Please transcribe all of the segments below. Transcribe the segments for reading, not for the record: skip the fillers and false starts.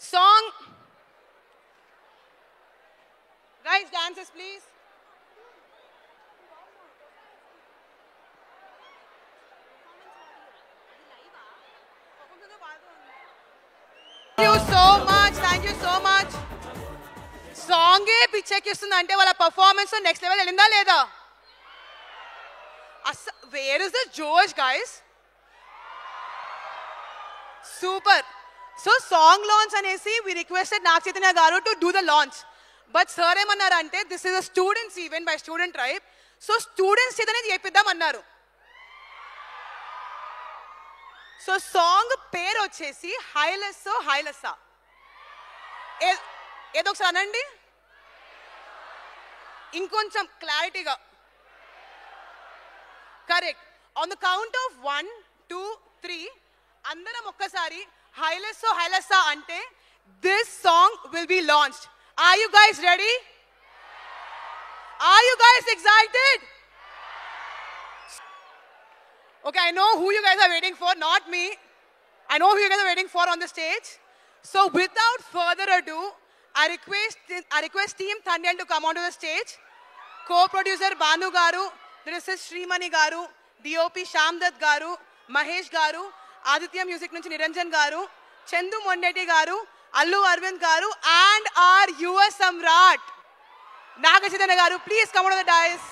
Song. Guys, dancers, please. Thank you so much. Thank you so much. Song ఏ పిచ్చెక్కిస్తుందంటే వాళ్ళ performance next level వెళ్ళిందా లేదా? Where is the Josh, guys? Super. So song launch anesi we requested Nag Chaitanya garu to do the launch. But sir emanarante this is a students event by student tribe. So students chedane chepiddam annaru. So song pair vachesi Hailesso Hailessa. Edo okasari anandi. Inkoncham clarity ga. Correct. On the count of 1, 2, 3, andaram okkasari Hailesso Hailessa ante this song will be launched. Are you guys ready? Are you guys excited? Okay, I know who you guys are waiting for, not me. I know who you guys are waiting for on the stage. So without further ado, I request Team Thandel to come onto the stage. Co-producer Banu Garu, there is Srimani Garu, DOP Shamdat Garu, Mahesh Garu, Aditya Music nunchi Niranjan Garu, Chandu Mondeti Garu, Allu Arvind Garu, and our Yuva Samrat, Naga Chaitanya Garu. Please come on to the dais.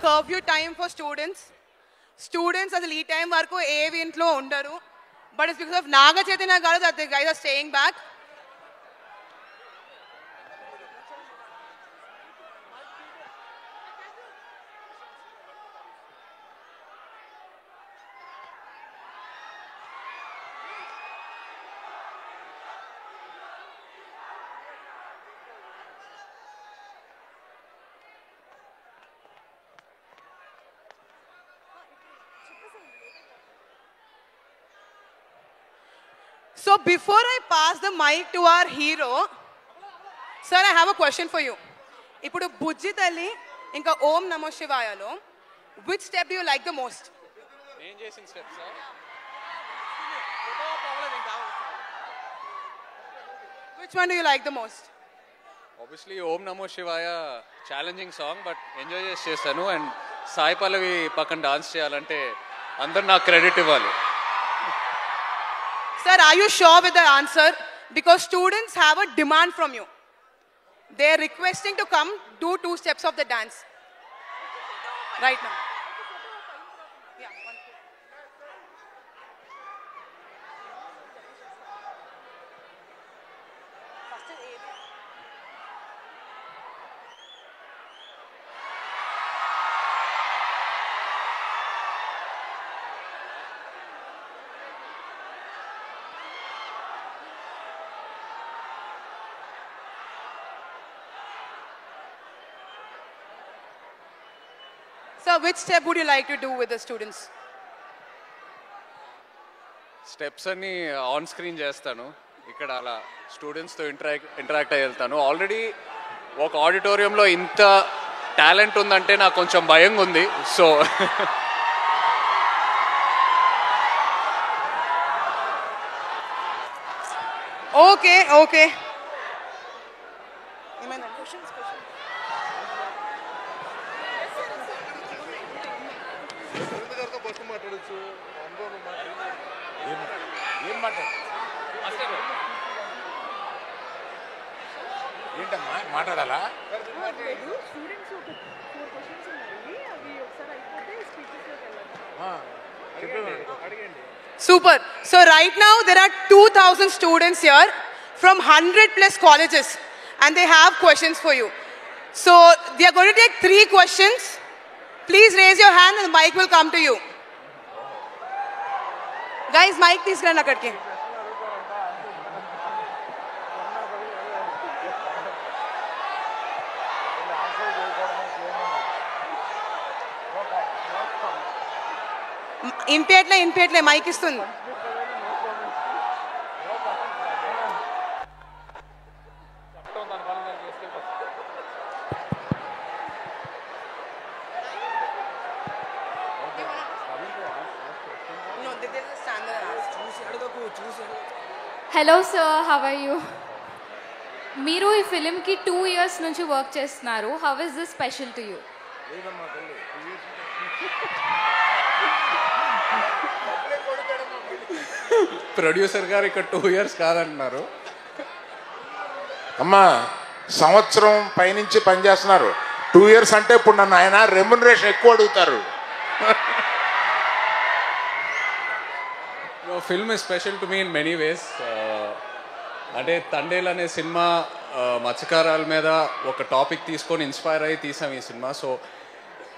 Curfew time for students. Students as a lead time varaku A event lo undaru, but it's because of Naga Chaitanya garu that the guys are staying back. So before I pass the mic to our hero, sir, I have a question for you. Ippudu Bujji Talli inka Om Namo Shivaya lo, which step do you like the most? Name chesin steps sir. Which one do you like the most? Obviously Om Namo Shivaya challenging song, but enjoy chestanu, and Sai Pallavi pakkan dance cheyalante andaru na credit ivvali. Sir, are you sure with the answer? Because students have a demand from you. They are requesting to come do 2 steps of the dance right now. Yeah, one. So which step would you like to do with the students? Steps ani on screen chestanu, ikkada ala students tho interact ayi veltanu. Already oka auditorium lo inta talent undante na koncham bhayanga undi. So Okay. Questions. ఏంటమ్మా మాట్లాడాలా? Students ఒక 4 questions ఉన్నాయి, అవి ఒకసారి అయిపోతే speeches లోకి వెళ్ళండి. Super. So right now there are 2,000 students here from 100+ colleges, and they have questions for you. So we are going to take 3 questions. Please raise your hand and the mic will come to you. Guys, mic తీసుకురండి అక్కడికి. ఇంపేట్లే mike ఇస్తుంది. Hello sir, how are you? మీరు ఈ ఫిలింకి 2 years నుంచి work చేస్తున్నారు. How is this special to you? Producer గారు ఇక్కడ 2 years కాదంటున్నారు. అమ్మా సంవత్సరం పైనుంచి పనిచేస్తున్నారు. 2 years అంటే ఇప్పుడు నన్ను ఆయన రెమ్యునరేషన్ ఎక్కువ అడుగుతారు. Film is special to me in many ways. అంటే తండేల్ అనే సినిమా మత్స్యకారాల మీద ఒక టాపిక్ తీసుకొని ఇన్స్పైర్ అయ్యి తీసాం ఈ సినిమా. సో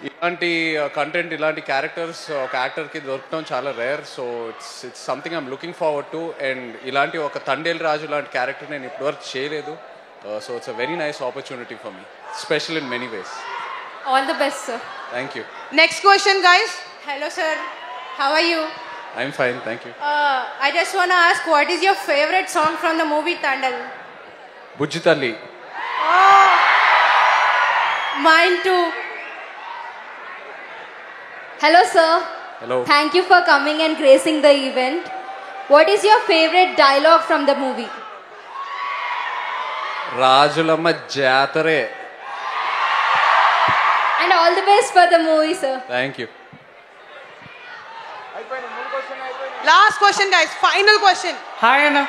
ఇలాంటి కంటెంట్, ఇలాంటి క్యారెక్టర్స్ ఒక యాక్టర్కి దొరకడం చాలా rare. So it's something I'm looking forward to. And ఇలాంటి ఒక తండేల్ రాజు లాంటి క్యారెక్టర్ నేను ఇప్పటివరకు చేయలేదు. So it's a very nice opportunity for me, special in many ways. All the best sir. Thank you. Next question, guys. Hello sir, how are you? I'm fine, thank you. I just want to ask, what is your favorite song from the movie Tandal? Bujji Talli. Oh, mine too. Hello sir. Hello. Thank you for coming and gracing the event. What is your favorite dialogue from the movie? Rajulamma Jatare. And all the best for the movie sir. Thank you. Last question, guys. Final question. Hi అన్న.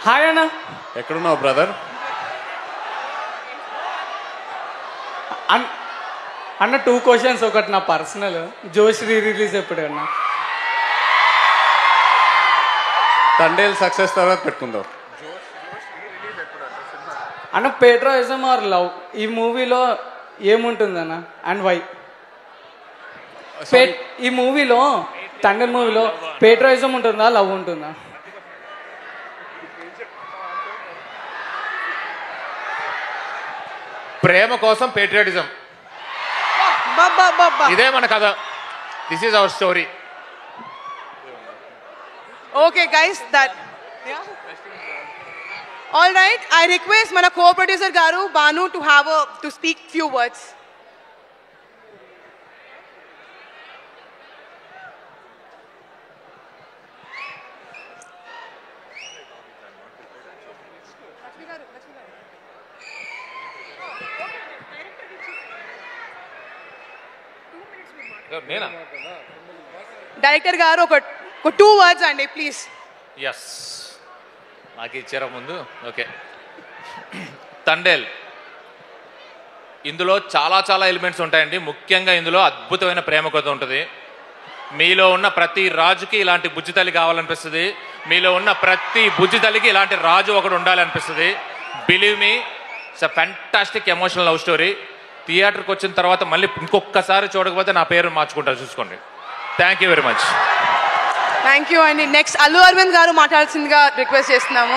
Hi అన్న. ఎక్కడున్నావు brother? అన్న 2 questions. ఒకటి నా personal, జోష్ release ఎప్పుడు అన్న? Thandel success తర్వాత పెట్టుకుందాం అన్న. పేట్రోయిజం ఆర్ లవ్ ఈ మూవీలో ఏముంటుందన్న, అండ్ వై? ఈ మూవీలో, తండేల్ మూవీలో పేట్రోయిజం ఉంటుందా, లవ్ ఉంటుందా? ప్రేమ కోసం పేట్రియాటిజం, ఇదే మన కథ. This is our story. Okay, guys, that. Yeah. All right. I request mana co-producer garu Banu to speak few words. నేనా? Director garu ఒక 2 words అండి ప్లీజ్. ఎస్, నాకు ఇచ్చారా ముందు? ఓకే. తండేల్, ఇందులో చాలా చాలా ఎలిమెంట్స్ ఉంటాయండి. ముఖ్యంగా ఇందులో అద్భుతమైన ప్రేమ కథ ఉంటుంది. మీలో ఉన్న ప్రతి రాజుకి ఇలాంటి బుజ్జి తల్లి కావాలనిపిస్తుంది. మీలో ఉన్న ప్రతి బుజ్జి తల్లికి ఇలాంటి రాజు ఒకడు ఉండాలనిపిస్తుంది. Believe me, it's a fantastic emotional love story. థియేటర్కి వచ్చిన తర్వాత మళ్ళీ ఇంకొకసారి చూడకపోతే నా పేరు మార్చుకుంటారు, చూసుకోండి. Thank you very much. Thank you అండి. నెక్స్ట్ అల్లు అరవింద్ గారు మాట్లాడాల్సిందిగా రిక్వెస్ట్ చేస్తున్నాము.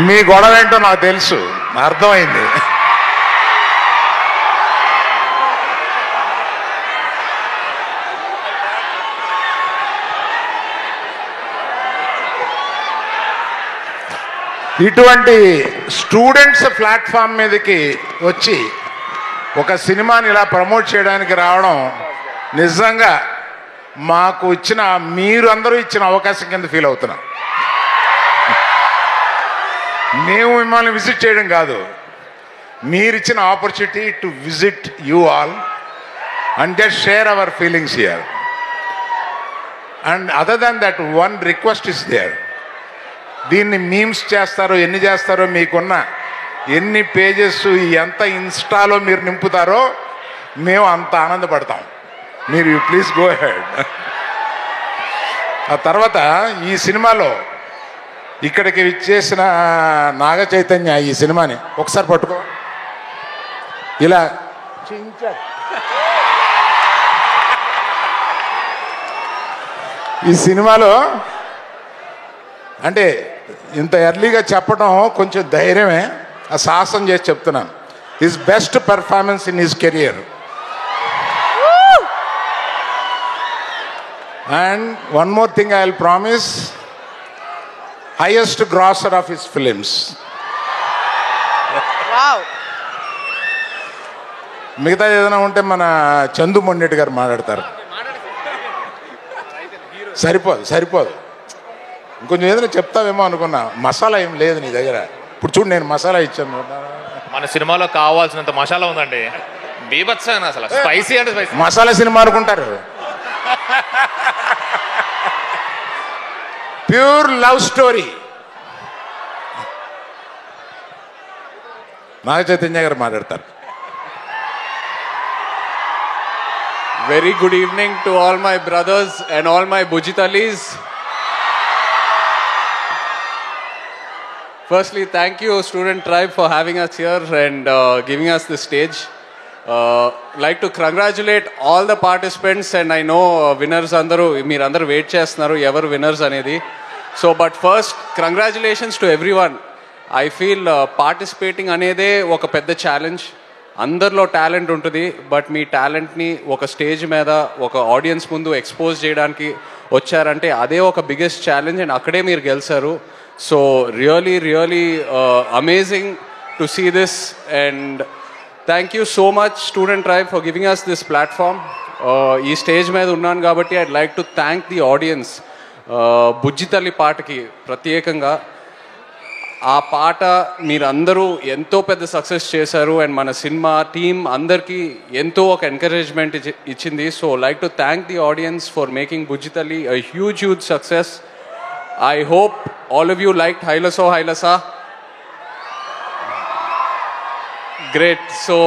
మీ గొడవ ఏంటో నాకు తెలుసు, అర్థమైంది. ఇటువంటి స్టూడెంట్స్ ప్లాట్ఫామ్ మీదకి వచ్చి ఒక సినిమాని ఇలా ప్రమోట్ చేయడానికి రావడం నిజంగా మాకు ఇచ్చిన, మీరు అందరూ ఇచ్చిన అవకాశం కింద ఫీల్ అవుతున్నాం. మేము మిమ్మల్ని విజిట్ చేయడం కాదు, మీరు ఇచ్చిన opportunity to visit you all and just share our feelings here. And other than that one request is there. దీన్ని మీమ్స్ చేస్తారో ఎన్ని చేస్తారో మీకున్న ఎన్ని పేజెస్ ఎంత ఇన్స్టాలో మీరు నింపుతారో మేము అంత ఆనందపడతాం. మీరు ప్లీజ్ గో హెడ్. ఆ తర్వాత ఈ సినిమాలో ఇక్కడికి విచ్చేసిన నాగ చైతన్య ఈ సినిమాని ఒకసారి పట్టుకో, ఇలా ఈ సినిమాలో అంటే ఇంత ఎర్లీగా చెప్పడం కొంచెం ధైర్యమే, ఆ సాహసం చేసి చెప్తున్నాను. His best performance in his career. And one more thing I will promise, highest grosser of his films. Wow. మిగతా ఏదైనా ఉంటే మన చందు మొండెట్టి గారు మాట్లాడతారు. సరిపోదు. ఇంకొంచెం ఏదైనా చెప్తావేమో అనుకున్నా. మసాలా ఏం లేదు నీ దగ్గర. ఇప్పుడు చూడు, నేను మసాలా ఇచ్చాను. మన సినిమాలో కావాల్సినంత మసాలా ఉందండి, బీభత్సంగా అసలు. స్పైసీ అంటే స్పైసీ. మసాలా సినిమా అనుకుంటారు. Pure love story. Naga Chaitanya garu మాట్లాడతారు. Very good evening to all my brothers and all my Bujitalis. Firstly, thank you Student Tribe for having us here and giving us the stage. Like to congratulate all the participants, and I know winners andaru meerandaru wait chestunaru evaru winners anedi. So but first congratulations to everyone. I feel participating anede oka pedda challenge. అందరిలో talent ఉంటుంది, but మీ టాలెంట్ని ఒక stage మీద ఒక audience ముందు expose చేయడానికి వచ్చారంటే అదే ఒక బిగ్గెస్ట్ ఛాలెంజ్, అండ్ అక్కడే మీరు గెలిచారు. So really amazing to see this, and thank you so much Student Tribe for giving us this platform. ఈ స్టేజ్ మీద ఉన్నాను కాబట్టి I'd like to thank the audience. Bujjithalli పాటకి ప్రత్యేకంగా, ఆ పాట మీరందరూ ఎంతో పెద్ద సక్సెస్ చేశారు, అండ్ మన సినిమా టీమ్ అందరికీ ఎంతో ఒక ఎంకరేజ్మెంట్ ఇచ్చింది. So like to thank the audience for making Bujjithalli a huge success. I hope all of you liked Hailasa Hailasa. Great. So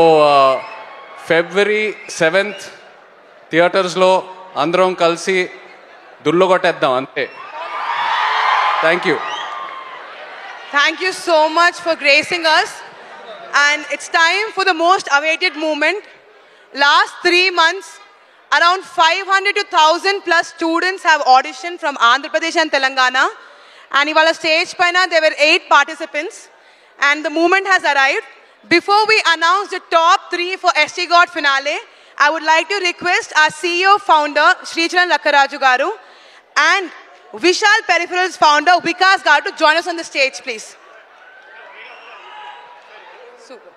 February 7th థియేటర్స్లో అందరం కలిసి దుల్లగొట్టేద్దాం అంతే. Thank you. Thank you so much for gracing us. And it's time for the most awaited moment. Last 3 months, around 500 to 1000 plus students have auditioned from Andhra Pradesh and Telangana. And ivala stage paina there were 8 participants. And the moment has arrived. Before we announce the top 3 for ST God finale, I would like to request our CEO founder, Sricharan Lakkaraju Garu, and Vishal Peripherals founder Vikas Garu to join us on the stage, please. Super.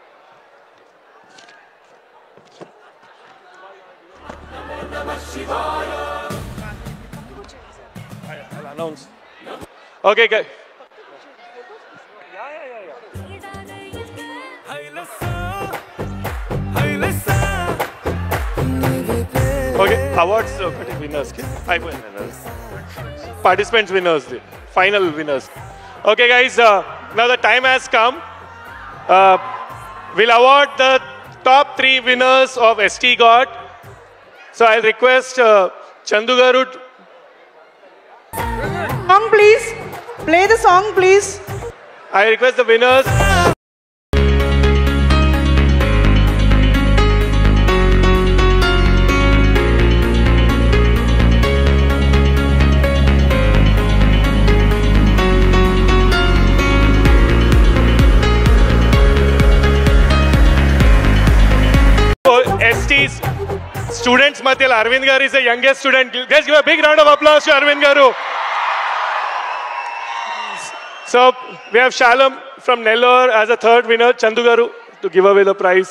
I'll announce. Okay, guys. Okay, awards winners. 5 winners. Participants winners, the final winners. Okay guys, now the time has come. We'll award the top 3 winners of ST God. So I'll request Chandu Garu. Song please. Play the song please. I request the winners. ST's students Mathil Arvind Garu is the youngest student. Let's give a big round of applause to Arvind Garu. So we have Shalom from Nellore as a third winner, Chandu Garu, to give away the prize.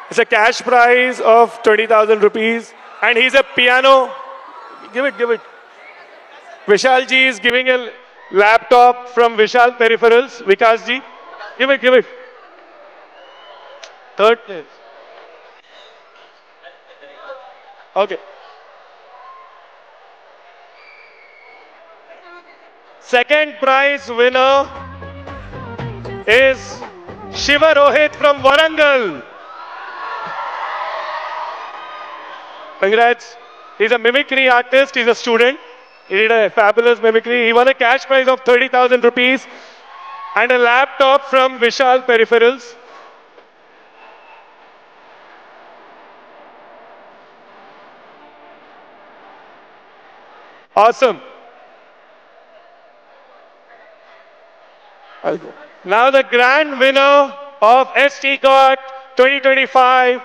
It's a cash prize of 20,000 rupees, and he's a piano. Give it. Vishal ji is giving a laptop from Vishal Peripherals. Vikas ji, give it. Third place. Okay. Second prize winner is Shiva Rohit from Warangal. Congrats. He's a mimicry artist. He's a student. He did a fabulous mimicry. He won a cash prize of 30,000 rupees and a laptop from Vishal Peripherals. Awesome. Now the grand winner of ST Cot 2025